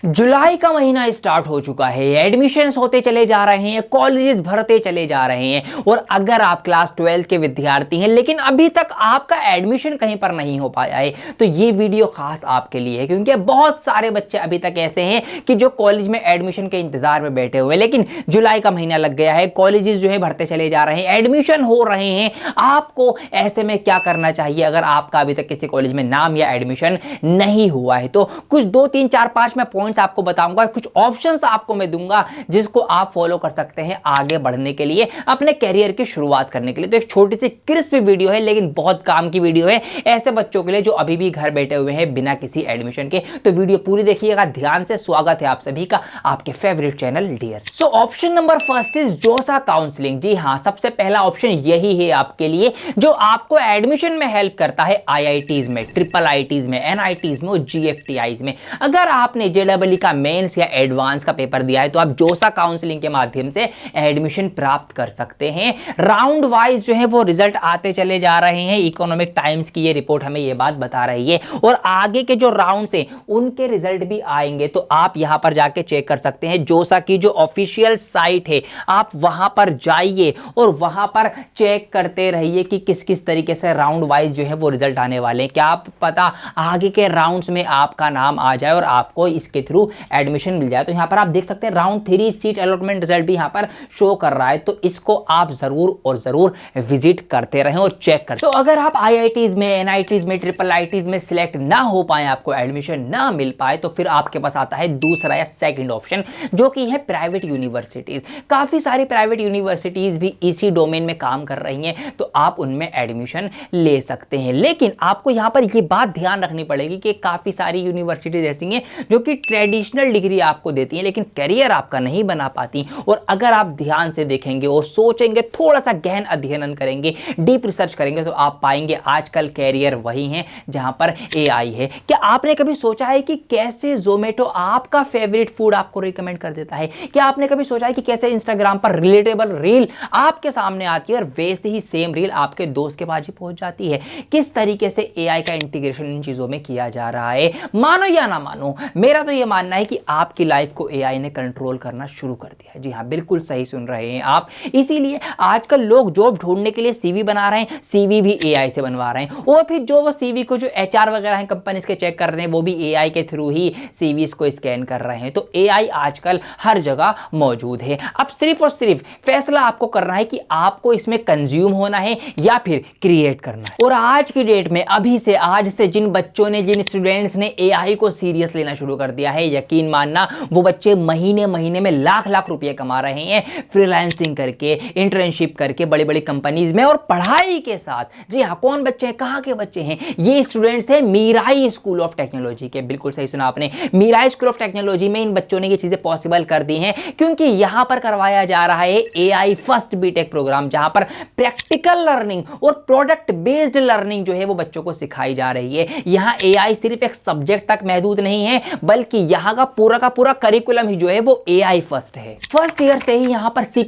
जुलाई का महीना स्टार्ट हो चुका है, एडमिशन्स होते चले जा रहे हैं, कॉलेजेस भरते चले जा रहे हैं। और अगर आप क्लास 12 के विद्यार्थी हैं लेकिन अभी तक आपका एडमिशन कहीं पर नहीं हो पाया है तो ये वीडियो खास आपके लिए है, क्योंकि बहुत सारे बच्चे अभी तक ऐसे हैं कि जो कॉलेज में एडमिशन के इंतजार में बैठे हुए हैं, लेकिन जुलाई का महीना लग गया है, कॉलेजेस जो है भरते चले जा रहे हैं, एडमिशन हो रहे हैं। आपको ऐसे में क्या करना चाहिए अगर आपका अभी तक किसी कॉलेज में नाम या एडमिशन नहीं हुआ है? तो कुछ 2 3 4 5 मैं पॉइंट्स आपको बताऊंगा, कुछ ऑप्शंस आपको मैं दूंगा जिसको आप फॉलो कर सकते हैं आगे बढ़ने के लिए, अपने कैरियर की शुरुआत करने के लिए। तो एक छोटी सी क्रिस्प वीडियो है लेकिन बहुत काम की वीडियो है ऐसे बच्चों के लिए जो अभी भी घर बैठे हुए हैं बिना किसी एडमिशन के। तो वीडियो पूरी देखिएगा ध्यान से। स्वागत है आप सभी का आपके favourite channel dear. So option number first is JoSAA counselling. जी हां, सबसे पहला ऑप्शन यही है आपके लिए जो आपको एडमिशन में हेल्प करता है आईआईटीज में, ट्रिपल आईटीज में, एनआईटीज में और जीएफटीआईज में। अगर आपने जेडबलई का मेंस या एडवांस का पेपर दिया है तो आप जोसा काउंसलिंग के माध्यम से एडमिशन प्राप्त कर सकते हैं। राउंड वाइज जो है वो रिजल्ट आते चले जा रहे हैं। इकोनॉमिक टाइम्स की ये रिपोर्ट हमें ये बात बता रही है और आगे के जो राउंड से उनके रिजल्ट भी आएंगे तो आप यहां पर जाके चेक कर सकते हैं। जोसा की जो ऑफिशियल साइट है आप वहां पर जाइए और वहां पर चेक करते रहिए कि किस किस तरीके से राउंड वाइज जो है वो रिजल्ट आने वाले हैं। क्या आप पता आगे के राउंड्स में आपका नाम आ जाए और आपको इसके थ्रू एडमिशन मिल जाए। तो यहां पर आप देख सकते हैं राउंड 3 सीट अलॉटमेंट रिजल्ट भी यहां पर शो कर रहा है, तो इसको आप जरूर और जरूर विजिट करते रहें और चेक करें। तो अगर आप आईआईटीज में, एनआईटीज में, ट्रिपल आईटीज में सिलेक्ट ना हो पाए, आपको एडमिशन ना मिल पाए, तो फिर आपके पास आता है दूसरा या सेकंड ऑप्शन जो कि है प्राइवेट यूनिवर्सिटीज। काफी सारी प्राइवेट यूनिवर्सिटीज भी इसी डोमेन में काम कर रही हैं तो आप उनमें एडमिशन ले सकते हैं। लेकिन आपको यहां पर यह बात ध्यान रखनी पड़ेगी कि काफी सारी यूनिवर्सिटीज ऐसी हैं जो कि ट्रेडिशनल डिग्री आपको देती हैं लेकिन करियर आपका नहीं बना पाती। और अगर आप ध्यान से देखेंगे और सोचेंगे, थोड़ा सा गहन अध्ययन करेंगे, डीप रिसर्च करेंगे तो आप पाएंगे आजकल कैरियर वही है जहां पर एआई है। क्या आपने कभी सोचा है कि कैसे जोमेटो आपका फेवरेट फूड आपको रिकमेंड कर देता है? क्या आपने कभी सोचा है कि कैसे इंस्टाग्राम पर रिलेटेबल रील आपके सामने आती है और वैसे ही सेम रील आपके दोस्त के पास ही पहुंच जाती है? किस तरीके से एआई का इंटीग्रेशन इन चीजों में किया जा रहा है? मानो या ना मानो, मेरा तो यह मानना है कि आपकी लाइफ को एआई ने कंट्रोल करना शुरू कर दिया है। जी हां, बिल्कुल सही सुन रहे हैं आप। इसीलिए आजकल लोग जॉब ढूंढने के लिए सीवी बना रहे हैं, सीवी भी एआई से बनवा रहे हैं। और फिर जो वो सीवी को जो एचआर वगैरह हैं कंपनीज के चेक कर रहे हैं वो भी एआई के थ्रू ही सीवीज को स्कैन कर रहे हैं। तो एआई आजकल हर जगह मौजूद है। अब सिर्फ और सिर्फ फैसला आपको करना है कि आपको इसमें कंज्यूम होना है या फिर क्रिएट करना है। और आज की डेट में अभी से आज से जिन बच्चों ने, जिन स्टूडेंट्स ने एआई को सीरियस लेना शुरू कर दिया है, यकीन मानना वो बच्चे महीने महीने में लाख लाख रुपए कमा रहे हैं फ्रीलांसिंग करके, इंटर्नशिप करके बड़ी बड़ी कंपनीज में और पढ़ाई के साथ। जी हां, कौन बच्चे हैं, कहां के बच्चे हैं? ये स्टूडेंट्स हैं मीराई स्कूल ऑफ टेक्नोलॉजी के। बिल्कुल सही सुना आपने, मीराई स्कूल ऑफ टेक्नोलॉजी में इन बच्चों ने ये चीजें पॉसिबल कर दी हैं क्योंकि यहां पर करवाया जा रहा है एआई फर्स्ट बीटेक प्रोग्राम, जहां पर प्रैक्टिकल लर्निंग और प्रोडक्ट बेस्ड लर्निंग जो है वो बच्चों को सिखाई जा रही है। यहां एआई सिर्फ एक सब्जेक्ट तक महदूद नहीं है बल्कि यहां का पूरा करिकुलम ही जो है वो एआई फर्स्ट है। फर्स्ट ईयर से ही यहां पर C++,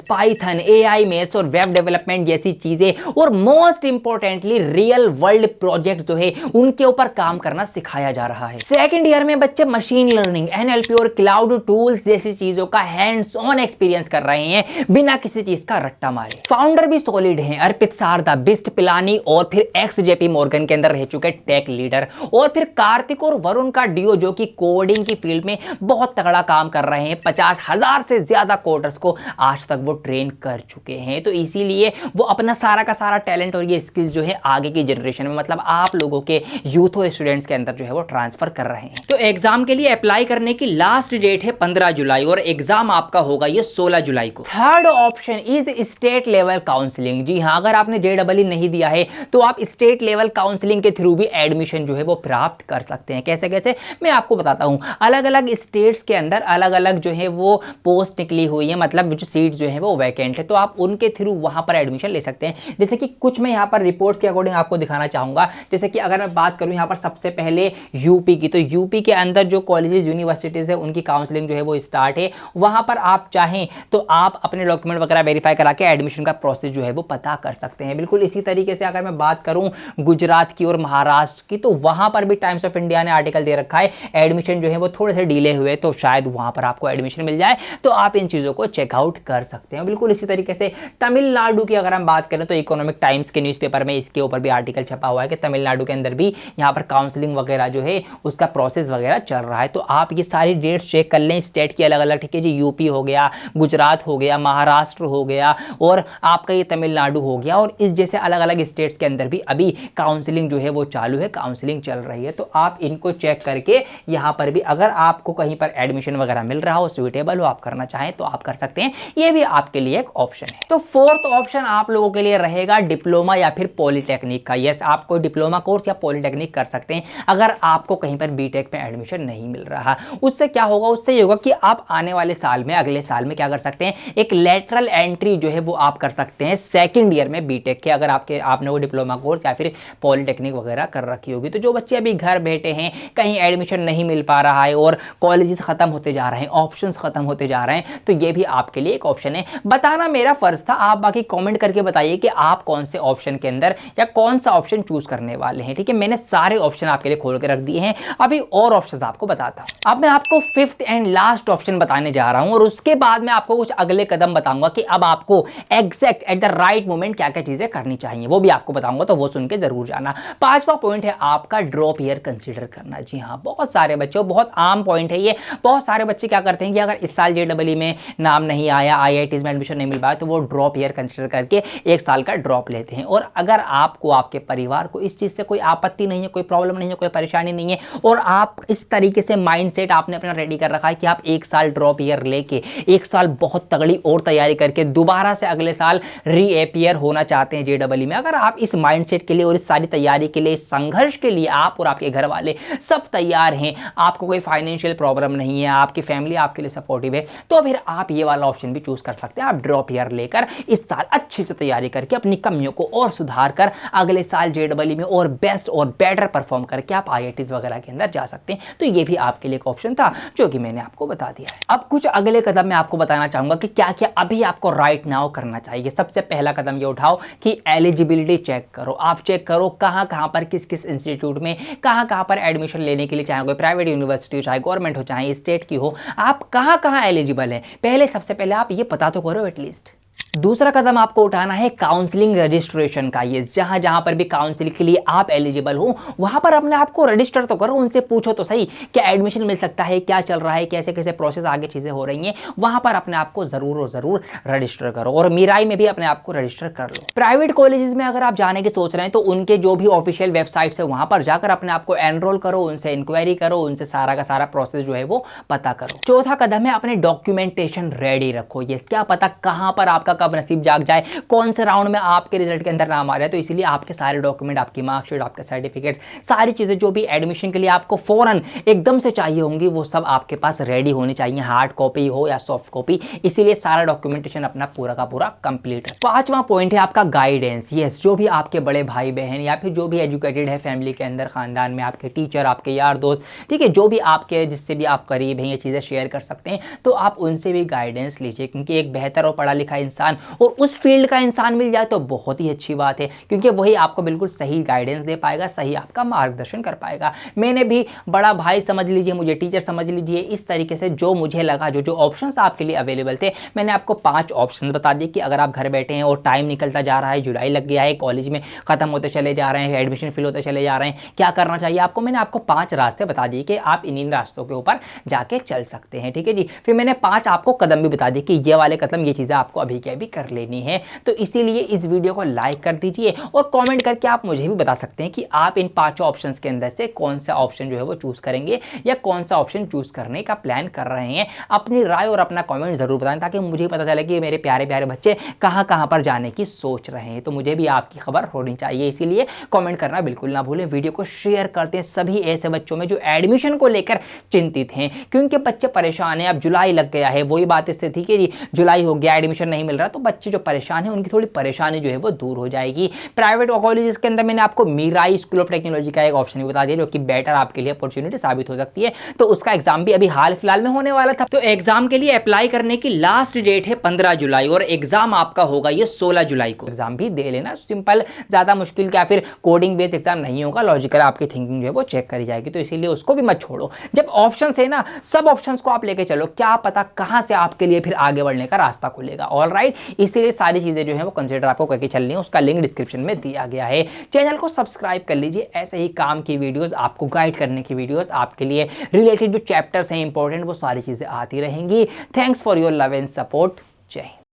पाइथन, एआई मैथ्स और वेब डेवलपमेंट जैसी चीजें और most importantly real world project जो है उनके ऊपर काम करना सिखाया जा रहा है। सेकंड ईयर में बच्चे मशीन लर्निंग, एनएलपी और क्लाउड टूल्स जैसी चीजों का हैंड्स ऑन एक्सपीरियंस कर रहे हैं बिना किसी चीज का रट्टा मारे। फाउंडर भी सॉलिड हैं, अर्पित सारदा, बिस्ट पिलानी और फिर एक्स जेपी मॉर्गन के अंदर रह चुके टेक लीडर, और फिर कार्तिक और वरुण का डियो जो कि कोडिंग की फील्ड में बहुत तगड़ा काम कर रहे हैं। 50,000 से ज्यादा कोडर्स को आज तक वो ट्रेन कर चुके हैं। तो इसीलिए वो अपना सारा का सारा टैलेंट और ये स्किल्स जो है आगे की जनरेशन में, मतलब आप लोगों के यूथो स्टूडेंट्स के अंदर जो है वो ट्रांसफर कर रहे हैं। तो एग्जाम के लिए अप्लाई करने की लास्ट डेट है 15 जुलाई और एग्जाम आपका होगा ये 16 जुलाई को। Third option is state level counselling. जी हां, अगर आपने जेडबलई नहीं दिया है तो आप स्टेट लेवल काउंसलिंग के थ्रू भी एडमिशन जो है वो प्राप्त कर सकते हैं। कैसे कैसे मैं आपको बताता हूं। अलग अलग स्टेट्स के अंदर अलग अलग जो है वो पोस्ट निकली हुई है, मतलब जो सीट जो है वो वैकेंट है, तो आप उनके थ्रू वहां पर एडमिशन ले सकते हैं। जैसे कि कुछ मैं यहां पर रिपोर्ट्स के अकॉर्डिंग आपको दिखाना चाहूंगा। जैसे कि अगर मैं बात करूं यहां पर सबसे पहले यूपी की, तो यूपी के अंदर जो कॉलेजेस यूनिवर्सिटीज है उनकी काउंसलिंग जो है वो स्टार्ट है। वहां पर आप चाहें तो आप अपने डॉक्यूमेंट वगैरह वेरीफाई करा के एडमिशन का प्रोसेस जो है वो पता कर सकते हैं। बिल्कुल इसी तरीके से अगर मैं बात करूं गुजरात की और महाराष्ट्र की, तो वहां पर भी टाइम्स ऑफ इंडिया ने आर्टिकल दे रखा है एडमिशन एडमिशन जो है वो थोड़े से डिले हुए तो शायद वहाँ पर आपको एडमिशन मिल जाए, तो आप इन चीज़ों को चेकआउट कर सकते हैं। बिल्कुल इसी तरीके से तमिलनाडु की अगर हम बात करें तो इकोनॉमिक टाइम्स के न्यूज़पेपर में इसके ऊपर भी आर्टिकल छपा हुआ है कि तमिलनाडु के अंदर भी यहाँ पर काउंसलिंग वगैरह जो है उसका प्रोसेस वगैरह चल रहा है। तो आप ये सारी डेट्स चेक कर लें स्टेट की अलग अलग, ठीक है जी। यूपी हो गया, गुजरात हो गया, महाराष्ट्र हो गया और आपका ये तमिलनाडु हो गया, और इस जैसे अलग अलग स्टेट्स के अंदर भी अभी काउंसलिंग जो है वो चालू है, काउंसलिंग चल रही है। तो आप इनको चेक करके यहाँ पर भी अगर आपको कहीं पर एडमिशन वगैरह मिल रहा हो, सुइटेबल हो, आप करना चाहें तो आप कर सकते हैं। ये भी आपके लिए एक ऑप्शन है। तो फोर्थ ऑप्शन आप लोगों के लिए रहेगा डिप्लोमा या फिर पॉलिटेक्निक का। यस, आप कोई डिप्लोमा कोर्स या पॉलिटेक्निक कर सकते हैं अगर आपको कहीं पर बीटेक में एडमिशन नहीं मिल रहा। उससे क्या होगा, उससे ये होगा कि आप आने वाले साल में, अगले साल में क्या कर सकते हैं, एक लेटरल एंट्री जो है वो आप कर सकते हैं सेकंड ईयर में बीटेक के, अगर आपने वो डिप्लोमा कोर्स या फिर पॉलिटेक्निक वगैरह कर रखी होगी। तो जो बच्चे अभी घर बैठे हैं, कहीं एडमिशन नहीं मिल पा रहा है और कॉलेजेस खत्म होते जा रहे हैं, ऑप्शंस खत्म होते जा रहे हैं, तो ये भी आपके लिए एक ऑप्शन है। बताना मेरा फर्ज था, आप बाकी कमेंट करके बताइए कि आप कौन से ऑप्शन के अंदर या कौन सा ऑप्शन चूज करने वाले हैं। ठीक है, मैंने सारे ऑप्शन आपके लिए खोल के रख दिए हैं, अभी और ऑप्शंस आपको बताता हूं। अब मैं आपको फिफ्थ एंड लास्ट ऑप्शन बताने जा रहा हूं और उसके बाद मैं आपको कुछ अगले कदम बताऊंगा कि अब आपको exact at the right moment क्या क्या चीजें करनी चाहिए, वो भी आपको बताऊंगा, तो वो सुन के जरूर जाना। पांचवा पॉइंट है आपका ड्रॉप ईयर कंसीडर करना। जी हाँ, बहुत सारे बच्चे, बहुत आम पॉइंट है ये, बहुत सारे बच्चे क्या करते हैं कि अगर इस साल जेईई में नाम नहीं आया, आईआईटीज में एडमिशन नहीं मिल पाया, तो वो ड्रॉप ईयर कंसीडर करके एक साल का ड्रॉप लेते हैं। और अगर आपको, आपके परिवार को इस चीज से कोई आपत्ति नहीं है, कोई प्रॉब्लम नहीं है, कोई परेशानी नहीं है, और आप इस तरीके से माइंडसेट आपने अपना रेडी कर रखा है कि आप एक साल ड्रॉप ईयर लेके एक साल बहुत तगड़ी और तैयारी करके दोबारा से अगले साल रीअपियर होना चाहते हैं जेईई में, अगर आप इस माइंडसेट के लिए और इस सारी तैयारी के लिए, इस संघर्ष के लिए आप और आपके घर वाले सब तैयार हैं, आपको कोई फाइनेंशियल प्रॉब्लम नहीं है, आपकी फैमिली आपके लिए सपोर्टिव है, तो फिर आप ये वाला ऑप्शन भी चूज कर सकते हैं। आप ड्रॉप ईयर लेकर इस साल अच्छी से तैयारी करके अपनी कमियों को और सुधार कर अगले साल जेईई में और बेस्ट और बेटर परफॉर्म करके आप आईआईटीज वगैरह के अंदर जा सकते हैं। तो ये भी आपके लिए एक ऑप्शन था जो कि मैंने आपको बता दिया है। अब कुछ अगले कदम मैं आपको बताना चाहूंगा कि क्या क्या अभी आपको राइट नाउ करना चाहिए। सबसे पहला कदम ये उठाओ कि एलिजिबिलिटी चेक करो। आप चेक करो कहां पर किस किस इंस्टीट्यूट में कहां पर एडमिशन लेने के लिए, चाहे कोई प्राइवेट यूनिवर्सिटी हो, चाहे गवर्नमेंट हो, चाहे स्टेट की हो, आप कहां एलिजिबल हैं। सबसे पहले आप ये पता तो करो एटलीस्ट। दूसरा कदम आपको उठाना है काउंसलिंग रजिस्ट्रेशन का। ये जहां पर भी काउंसलिंग के लिए आप एलिजिबल हो वहां पर अपने आप को रजिस्टर तो करो, उनसे पूछो तो सही क्या एडमिशन मिल सकता है, क्या चल रहा है, कैसे कैसे प्रोसेस आगे चीजें हो रही हैं, वहां पर अपने आप को जरूर और जरूर रजिस्टर करो। और मीराई में भी अपने आप को रजिस्टर कर लो। प्राइवेट कॉलेजेस में अगर आप जाने की सोच रहे हैं तो उनके जो भी ऑफिशियल वेबसाइट्स है वहां पर जाकर अपने आप को एनरोल करो, उनसे इंक्वायरी करो, उनसे सारा का सारा प्रोसेस जो है वो पता करो। चौथा कदम है अपने डॉक्यूमेंटेशन रेडी रखो। ये क्या पता कहां पर आपका कब नसीब जाग जाए, कौन से राउंड में आपके रिजल्ट के अंदर नाम आ रहा है, तो इसलिए आपके सारे डॉक्यूमेंट, आपकी मार्कशीट, आपके सर्टिफिकेट्स, सारी चीजें जो भी एडमिशन के लिए आपको फौरन एकदम से चाहिए होंगी वो सब आपके पास रेडी होनी चाहिए, हार्ड कॉपी हो या सॉफ्ट कॉपी। इसीलिए सारा डॉक्यूमेंटेशन अपना पूरा का पूरा कंप्लीट है। पांचवा पॉइंट है आपका गाइडेंस। यस, जो भी आपके बड़े भाई बहन या फिर जो भी एजुकेटेड है फैमिली के अंदर, खानदान में, आपके टीचर, आपके यार दोस्त, ठीक है, जो भी आपके जिससे भी आप करीब हैं, ये चीजें शेयर कर सकते हैं, तो आप उनसे भी गाइडेंस लीजिए। क्योंकि एक बेहतर और पढ़ा लिखा इंसान और उस फील्ड का इंसान मिल जाए तो बहुत ही अच्छी बात है, क्योंकि वही आपको बिल्कुल सही गाइडेंस दे पाएगा, सही आपका मार्गदर्शन कर पाएगा। मैंने भी बड़ा भाई समझ लीजिए, मुझे टीचर समझ लीजिए, इस तरीके से जो मुझे लगा, जो ऑप्शंस आपके लिए अवेलेबल थे, मैंने आपको 5 ऑप्शन बता दिए कि अगर आप घर बैठे हैं और टाइम निकलता जा रहा है, जुलाई लग गया है, कॉलेज में खत्म होते चले जा रहे हैं, एडमिशन फिल होते चले जा रहे हैं, क्या करना चाहिए आपको। मैंने आपको 5 रास्ते बता दिए कि आप इन रास्तों के ऊपर जाके चल सकते हैं, ठीक है जी। फिर मैंने 5 आपको कदम भी बता दिए कि ये वाले कदम, ये चीजें आपको अभी के अभी कर लेनी है। तो इसीलिए इस वीडियो को लाइक कर दीजिए और कमेंट करके आप मुझे भी बता सकते हैं कि आप इन 5 ऑप्शंस के अंदर से कौन सा ऑप्शन जो है वो चूज करेंगे या कौन सा ऑप्शन चूज करने का प्लान कर रहे हैं। अपनी राय और अपना कमेंट जरूर बताएं ताकि मुझे पता चले कि मेरे प्यारे प्यारे बच्चे कहां पर जाने की सोच रहे हैं। तो मुझे भी आपकी खबर होनी चाहिए, इसीलिए कमेंट करना बिल्कुल ना भूलें। वीडियो को शेयर करते हैं सभी ऐसे बच्चों में जो एडमिशन को लेकर चिंतित हैं, क्योंकि बच्चे परेशान हैं। अब जुलाई लग गया है, वही बात इससे थी कि जी जुलाई हो गया, एडमिशन नहीं मिल रहा, है तो बच्चे जो परेशान है उनकी थोड़ी परेशानी जो है वो दूर हो जाएगी। प्राइवेट कॉलेजेस के अंदर मैंने आपको मीराई स्कूल ऑफ टेक्नोलॉजी का एक ऑप्शन भी बता दिया जो कि बेटर आपके लिए अपॉर्चुनिटी साबित हो सकती है। तो उसका एग्जाम भी अभी हाल फिलहाल में होने वाला था। तो एग्जाम के लिए अप्लाई करने की लास्ट डेट है 15 जुलाई और एग्जाम आपका होगा ये 16 जुलाई को। एग्जाम भी दे लेना, सिंपल, ज्यादा मुश्किल क्या फिर कोडिंग बेस्ड एग्जाम नहीं होगा, लॉजिकल आपकी थिंकिंग जो है वो चेक करी जाएगी। तो इसीलिए उसको भी मत छोड़ो। जब ऑप्शन है ना, सब ऑप्शंस को आप लेके चलो, क्या पता कहां से आपके लिए फिर आगे बढ़ने का रास्ता खुलेगा। ऑलराइट, इसीलिए सारी चीजें जो है वो कंसीडर आपको करके चलनी है। उसका लिंक डिस्क्रिप्शन में दिया गया है। चैनल को सब्सक्राइब कर लीजिए, ऐसे ही काम की वीडियोस, आपको गाइड करने की वीडियोस, आपके लिए रिलेटेड जो चैप्टर्स हैं इंपॉर्टेंट, वो सारी चीजें आती रहेंगी। Thanks for your love and support. जय हिंद।